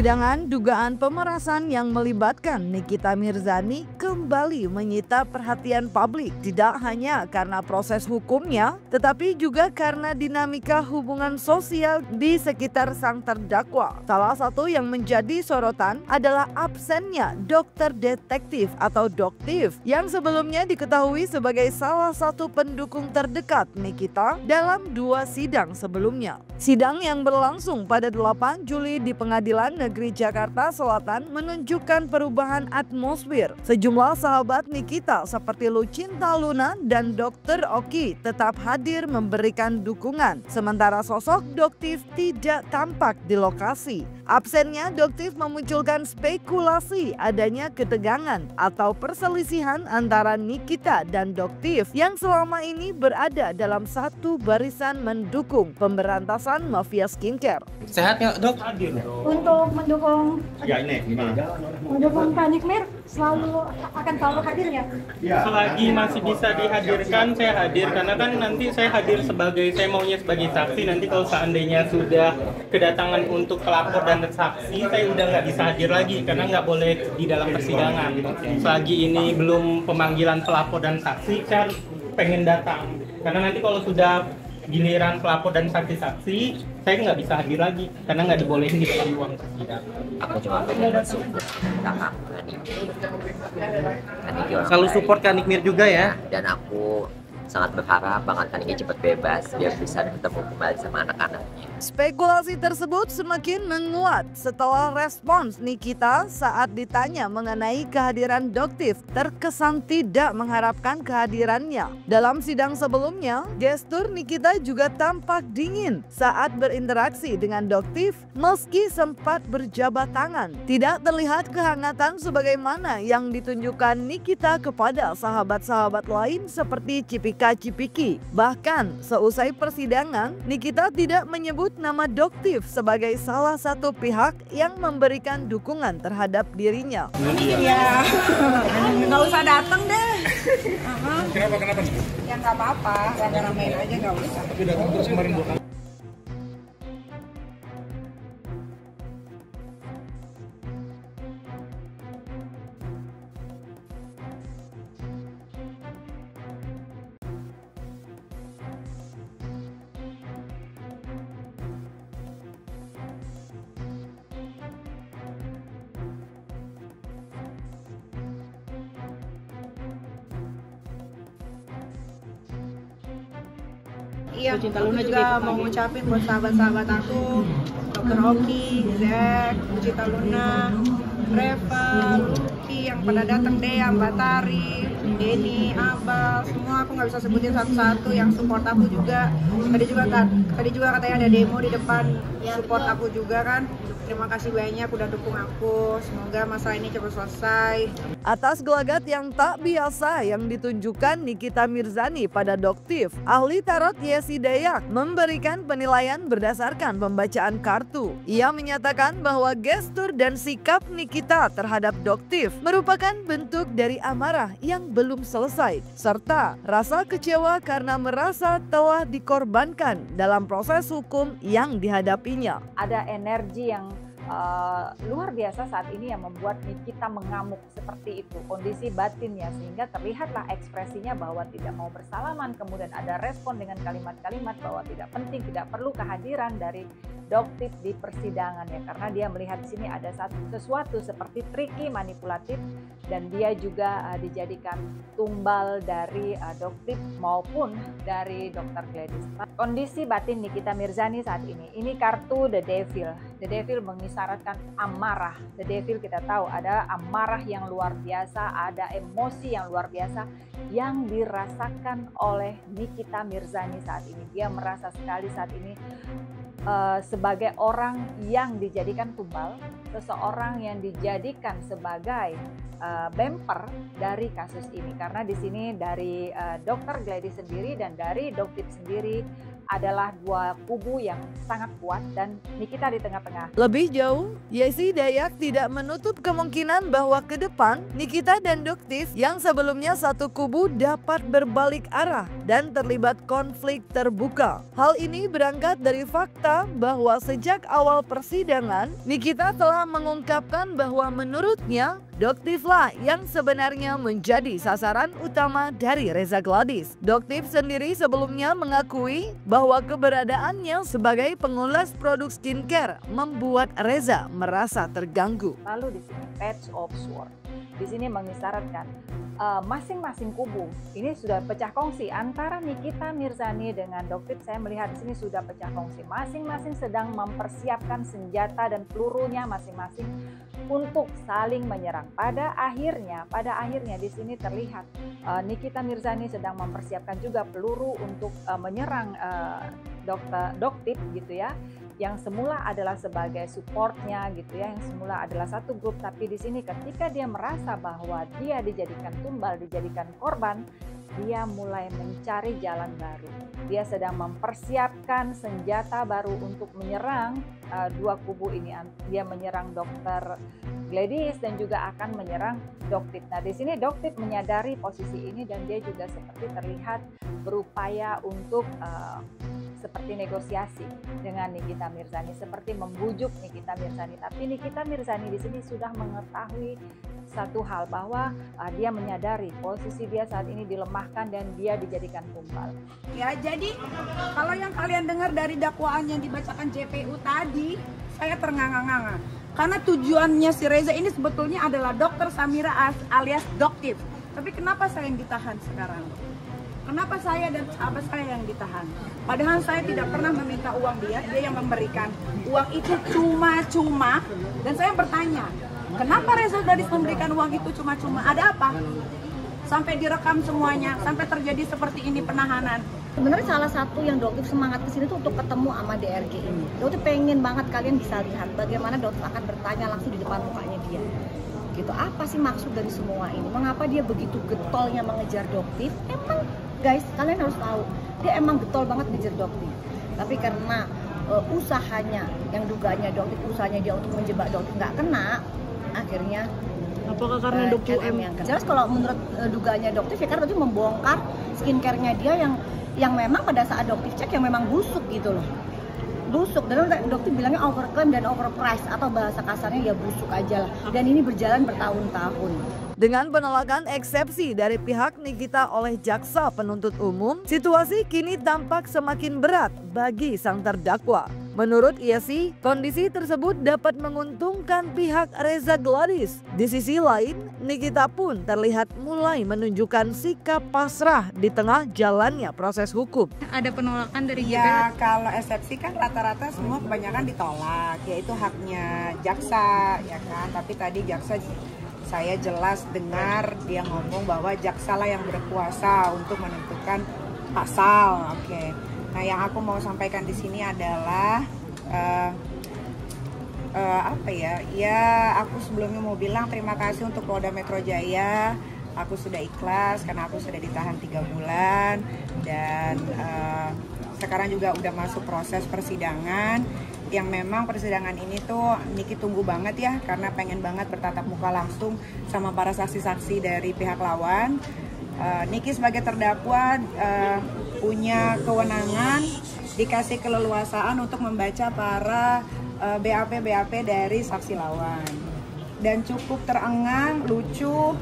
Persidangan dugaan pemerasan yang melibatkan Nikita Mirzani kembali menyita perhatian publik, tidak hanya karena proses hukumnya, tetapi juga karena dinamika hubungan sosial di sekitar sang terdakwa. Salah satu yang menjadi sorotan adalah absennya dokter detektif atau doktif yang sebelumnya diketahui sebagai salah satu pendukung terdekat Nikita dalam 2 sidang sebelumnya. Sidang yang berlangsung pada 8 Juli di Pengadilan Negeri Jakarta Selatan menunjukkan perubahan atmosfer. Sejumlah sahabat Nikita seperti Lucinta Luna dan Dr. Oki tetap hadir memberikan dukungan, sementara sosok doktif tidak tampak di lokasi. Absennya doktif memunculkan spekulasi adanya ketegangan atau perselisihan antara Nikita dan doktif yang selama ini berada dalam satu barisan mendukung pemberantasan mafia skincare. Sehat nggak, Dok? Untuk mendukung Ya ini gimana? mendukung Kak Nikmir akan selalu hadir ya? Selagi masih bisa dihadirkan, saya hadir. Karena kan nanti saya hadir saya maunya sebagai saksi. Nanti kalau seandainya sudah kedatangan untuk pelapor dan saksi, saya udah nggak bisa hadir lagi karena nggak boleh di dalam persidangan. Selagi ini belum pemanggilan pelapor dan saksi, saya pengen datang. Karena nanti kalau sudah giliran pelapor dan saksi-saksi, saya nggak bisa hadir lagi karena nggak dibolehin di dalam ruang persidangan. Aku cuma pengen bersyukur kakak Selalu support Kak Nikmir juga ya? dan aku sangat berharap banget Kak Niki cepat bebas biar bisa ketemu kembali sama anak-anaknya. Spekulasi tersebut semakin menguat setelah respons Nikita saat ditanya mengenai kehadiran doktif terkesan tidak mengharapkan kehadirannya. Dalam sidang sebelumnya, gestur Nikita juga tampak dingin saat berinteraksi dengan doktif meski sempat berjabat tangan. Tidak terlihat kehangatan sebagaimana yang ditunjukkan Nikita kepada sahabat-sahabat lain seperti Cipika-Cipiki. Bahkan seusai persidangan, Nikita tidak menyebut nama doktif sebagai salah satu pihak yang memberikan dukungan terhadap dirinya. Iya, nggak usah datang deh. Kenapa? Ya nggak apa-apa, rame-ramein aja nggak usah. Tapi datang terus kemarin 2 kali. Iya, aku juga mau ngucapin buat sahabat-sahabat aku, Dr. Oki, Zack, Lucinta Luna, Reva, Lucky yang pada datang deh, Mbak Tari, Denny, Abal, semua aku nggak bisa sebutin satu-satu yang support aku juga. Tadi juga katanya ada demo di depan support aku juga kan. Terima kasih banyak udah dukung aku. Semoga masalah ini cepat selesai. Atas gelagat yang tak biasa yang ditunjukkan Nikita Mirzani pada doktif, ahli tarot Yesi Dayak memberikan penilaian berdasarkan pembacaan kartu. Ia menyatakan bahwa gestur dan sikap Nikita terhadap doktif merupakan bentuk dari amarah yang belum selesai, serta rasa kecewa karena merasa telah dikorbankan dalam proses hukum yang dihadapinya. Ada energi yang luar biasa saat ini yang membuat Nikita mengamuk seperti itu, kondisi batinnya, sehingga terlihatlah ekspresinya bahwa tidak mau bersalaman, kemudian ada respon dengan kalimat-kalimat bahwa tidak penting, tidak perlu kehadiran dari doktif di persidangan ya, karena dia melihat di sini ada sesuatu seperti tricky, manipulatif, dan dia juga dijadikan tumbal dari doktif maupun dari Dr. Gladys. Kondisi batin Nikita Mirzani saat ini kartu The Devil. The Devil mengisyaratkan amarah. The Devil kita tahu ada amarah yang luar biasa, ada emosi yang luar biasa yang dirasakan oleh Nikita Mirzani saat ini. Dia merasa sekali saat ini sebagai orang yang dijadikan tumbal, seseorang yang dijadikan sebagai bemper dari kasus ini, karena di sini dari Dr. Gladys sendiri dan dari doktif sendiri adalah dua kubu yang sangat kuat dan Nikita di tengah-tengah. Lebih jauh, Yesi Dayak tidak menutup kemungkinan bahwa ke depan Nikita dan Doktif yang sebelumnya satu kubu dapat berbalik arah dan terlibat konflik terbuka. Hal ini berangkat dari fakta bahwa sejak awal persidangan, Nikita telah mengungkapkan bahwa menurutnya Doktiflah yang sebenarnya menjadi sasaran utama dari Reza Gladys. Doktif sendiri sebelumnya mengakui bahwa keberadaannya sebagai pengulas produk skincare membuat Reza merasa terganggu. Lalu di sini Page of Sword. Di sini mengisyaratkan masing-masing kubu ini sudah pecah kongsi antara Nikita Mirzani dengan Doktif. Saya melihat di sini sudah pecah kongsi. Masing-masing sedang mempersiapkan senjata dan pelurunya masing-masing untuk saling menyerang. Pada akhirnya di sini terlihat Nikita Mirzani sedang mempersiapkan juga peluru untuk menyerang Doktif gitu ya. Yang semula adalah sebagai supportnya gitu ya, yang semula adalah satu grup, tapi di sini ketika dia merasa bahwa dia dijadikan tumbal, dijadikan korban, dia mulai mencari jalan baru. Dia sedang mempersiapkan senjata baru untuk menyerang dua kubu ini. Dia menyerang Dr. Gladys dan juga akan menyerang Doktif. Nah, di sini Doktif menyadari posisi ini dan dia juga seperti terlihat berupaya untuk seperti negosiasi dengan Nikita Mirzani, seperti membujuk Nikita Mirzani. Tapi Nikita Mirzani di sini sudah mengetahui satu hal bahwa dia menyadari posisi dia saat ini dilemahkan dan dia dijadikan tumbal. Ya, jadi kalau yang kalian dengar dari dakwaan yang dibacakan JPU tadi, saya ternganga-nganga. Karena tujuannya si Reza ini sebetulnya adalah Dr. Samira alias Doktif. Tapi kenapa saya yang ditahan sekarang? Kenapa saya dan sahabat saya yang ditahan? Padahal saya tidak pernah meminta uang dia yang memberikan. Uang itu cuma-cuma. Dan saya bertanya, kenapa Reza Gladys memberikan uang itu cuma-cuma? Ada apa? Sampai direkam semuanya, sampai terjadi seperti ini penahanan. Sebenarnya salah satu yang Doktif semangat kesini tuh untuk ketemu sama DRG ini. Doktif pengen banget kalian bisa lihat bagaimana Doktif akan bertanya langsung di depan mukanya dia. Gitu, apa sih maksud dari semua ini? Mengapa dia begitu getolnya mengejar Doktif? Emang guys, kalian harus tahu, dia emang getol banget ngejar Doktif. Tapi karena usahanya, yang dugaannya Doktif, usahanya dia untuk menjebak Doktif nggak kena, akhirnya apakah karena Doktif yang jelas kalau menurut dugaannya Doktif ya karena Doktif membongkar skincare-nya dia yang memang pada saat Doktif cek yang memang busuk gitu loh. Busuk, dan Doktif bilangnya overclaim dan overprice atau bahasa kasarnya ya busuk aja lah. Dan ini berjalan bertahun-tahun. Dengan penolakan eksepsi dari pihak Nikita oleh jaksa penuntut umum, situasi kini tampak semakin berat bagi sang terdakwa. Menurut Yesi, kondisi tersebut dapat menguntungkan pihak Reza Gladys. Di sisi lain, Nikita pun terlihat mulai menunjukkan sikap pasrah di tengah jalannya proses hukum. Ada penolakan dari ya, kalau eksepsi kan rata-rata semua kebanyakan ditolak, yaitu haknya jaksa, ya kan. Tapi tadi jaksa saya jelas dengar dia ngomong bahwa jaksa lah yang berkuasa untuk menentukan pasal. Oke. Nah, yang aku mau sampaikan di sini adalah aku sebelumnya mau bilang terima kasih untuk Polda Metro Jaya. Aku sudah ikhlas karena aku sudah ditahan 3 bulan dan sekarang juga udah masuk proses persidangan. Yang memang persidangan ini tuh Niki tunggu banget ya, karena pengen banget bertatap muka langsung sama para saksi-saksi dari pihak lawan. Niki sebagai terdakwa punya kewenangan, dikasih keleluasaan untuk membaca para BAP dari saksi lawan. Dan cukup terengang, lucu,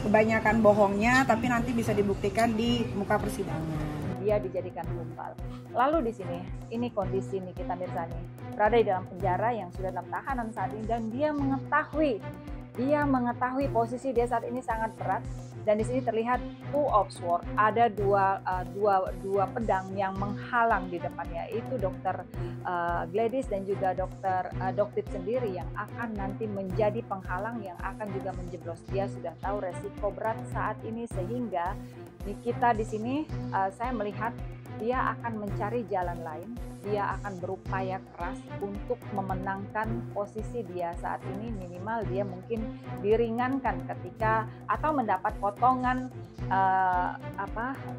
kebanyakan bohongnya, tapi nanti bisa dibuktikan di muka persidangan. Dia dijadikan tumbal. Lalu di sini, ini kondisi Nikita Mirzani berada di dalam penjara yang sudah dalam tahanan saat ini dan dia mengetahui posisi dia saat ini sangat berat. Dan di sini terlihat two of sword, ada dua pedang yang menghalang di depannya, itu Dr. Gladys dan juga Doktif sendiri yang akan nanti menjadi penghalang yang akan juga menjeblos. Dia sudah tahu resiko berat saat ini sehingga Nikita di sini saya melihat dia akan mencari jalan lain, dia akan berupaya keras untuk memenangkan posisi dia saat ini. Minimal dia mungkin diringankan ketika atau mendapat potongan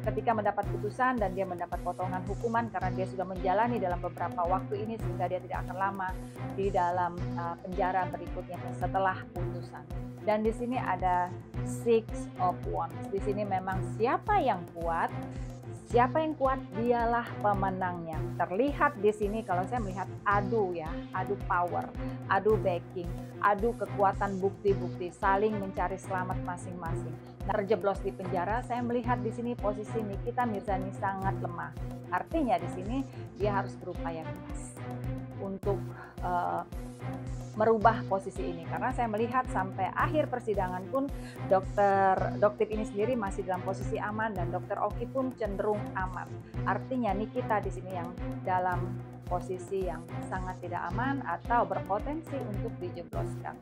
ketika mendapat putusan, dan dia mendapat potongan hukuman karena dia sudah menjalani dalam beberapa waktu ini, sehingga dia tidak akan lama di dalam penjara berikutnya setelah putusan. Dan di sini ada Six of Wands. Di sini memang siapa yang kuat dialah pemenangnya. Terlihat di sini kalau saya melihat adu power, adu backing, adu kekuatan bukti-bukti, saling mencari selamat masing-masing. Terjeblos di penjara, saya melihat di sini posisi Nikita Mirzani sangat lemah. Artinya di sini dia harus berupaya keras untuk merubah posisi ini, karena saya melihat sampai akhir persidangan pun Dokter ini sendiri masih dalam posisi aman, dan Dokter Oki pun cenderung aman. Artinya Nikita di sini yang dalam posisi yang sangat tidak aman atau berpotensi untuk dijebloskan.